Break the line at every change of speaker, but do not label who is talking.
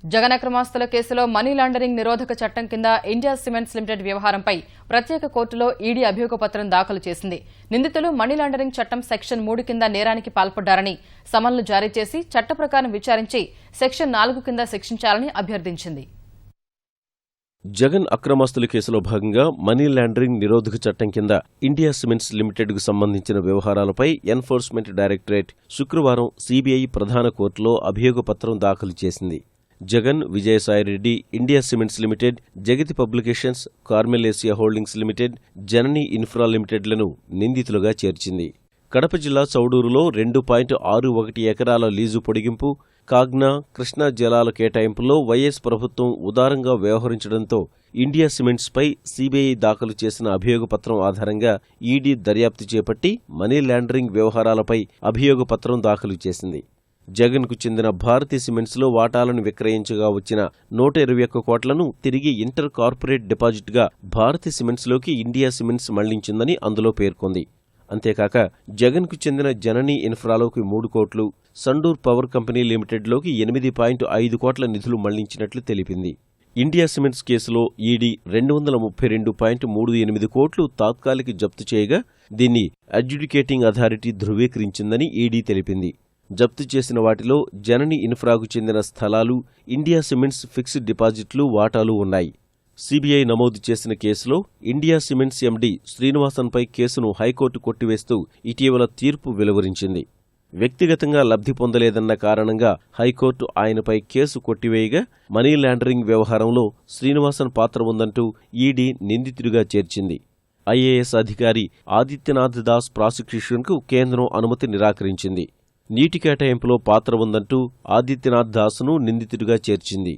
జగన్ అక్రమాస్తుల కేసులో money laundering నిరోధక చట్టం కింద ఇండియా సిమెంట్స్ లిమిటెడ్ వ్యవహారంపై ప్రత్యేక కోర్టులో ఈడీ అభియోగ పత్రం దాఖలు చేసింది. నిందితులు మనీ లాండరింగ్ చట్టం సెక్షన్ 3 కింద నేరానికి పాల్పడ్డారని సమన్లు జారీ చేసి చట్ట ప్రకారం విచారించి సెక్షన్ 4 కింద శిక్షించాలని అభ్యర్థించింది.
జగన్ అక్రమాస్తుల కేసులో భాగంగా మనీ లాండరింగ్ నిరోధక చట్టం కింద ఇండియా సిమెంట్స్ లిమిటెడ్కు సంబంధించిన వ్యవహారాలపై ఎన్ఫోర్స్మెంట్ డైరెక్టరేట్ శుక్రవారం సీబీఐ ప్రధాన కోర్టులో అభియోగ పత్రం దాఖలు చేసింది. Jagan, Vijayasai Reddy, India cements limited, Jagati publications, Carmel Asia holdings limited, Janani infra లిమిటెడ్లను నిందితులుగా చేర్చింది. కడప జిల్లా చౌడూరులో 2.61 ఎకరాల లీజు పొడిగింపు, కాగ్నా, కృష్ణా జలాల కేటాయింపుల్లో వైఎస్ ప్రభుత్వం ఉదారంగా వ్యవహరించడంతో ఇండియా సిమెంట్స్పై సీబీఐ దాఖలు చేసిన అభియోగ పత్రం ఆధారంగా ఈడీ దర్యాప్తు చేపట్టి మనీ లాండరింగ్ వ్యవహారాలపై అభియోగ పత్రం దాఖలు చేసింది. జగన్కు చెందిన భారతీ సిమెంట్స్లో వాటాలను విక్రయించగా వచ్చిన 121 కోట్లను తిరిగి ఇంటర్ కార్పొరేట్ డిపాజిట్గా భారతీ సిమెంట్స్లోకి ఇండియా సిమెంట్స్ మళ్లించిందని అందులో పేర్కొంది. అంతేకాక జగన్కు చెందిన జననీ ఇన్ఫ్రాలోకి 3 కోట్లు, సండూర్ పవర్ కంపెనీ లిమిటెడ్లోకి 8.5 కోట్ల నిధులు మళ్లించినట్లు తెలిపింది. ఇండియా సిమెంట్స్ కేసులో ఈడీ 232.38 కోట్లు తాత్కాలిక జప్తు చేయగా దీన్ని అడ్జుడికేటింగ్ అథారిటీ ధృవీకరించిందని ఈడీ తెలిపింది. జప్తు చేసిన వాటిలో జననీ ఇన్ఫ్రాకు చెందిన స్థలాలు, ఇండియా సిమెంట్స్ ఫిక్స్డ్ డిపాజిట్లు వాటాలు ఉన్నాయి. సీబీఐ నమోదు చేసిన కేసులో ఇండియా సిమెంట్స్ ఎండీ శ్రీనివాసన్పై కేసును హైకోర్టు కొట్టివేస్తూ ఇటీవల తీర్పు వెలువరించింది. వ్యక్తిగతంగా లబ్ధి పొందలేదన్న కారణంగా హైకోర్టు ఆయనపై కేసు కొట్టివేయగా మనీ లాండరింగ్ వ్యవహారంలో శ్రీనివాసన్ పాత్ర ఉందంటూ ఈడీ నిందితుడిగా చేర్చింది. ఐఏఎస్ అధికారి ఆదిత్యనాథ్ దాస్ ప్రాసిక్యూషన్కు కేంద్రం అనుమతి నిరాకరించింది. నీటి కేటాయింపులో పాత్ర ఉందంటూ ఆదిత్యనాథ్ దాస్ను నిందితుడిగా చేర్చింది.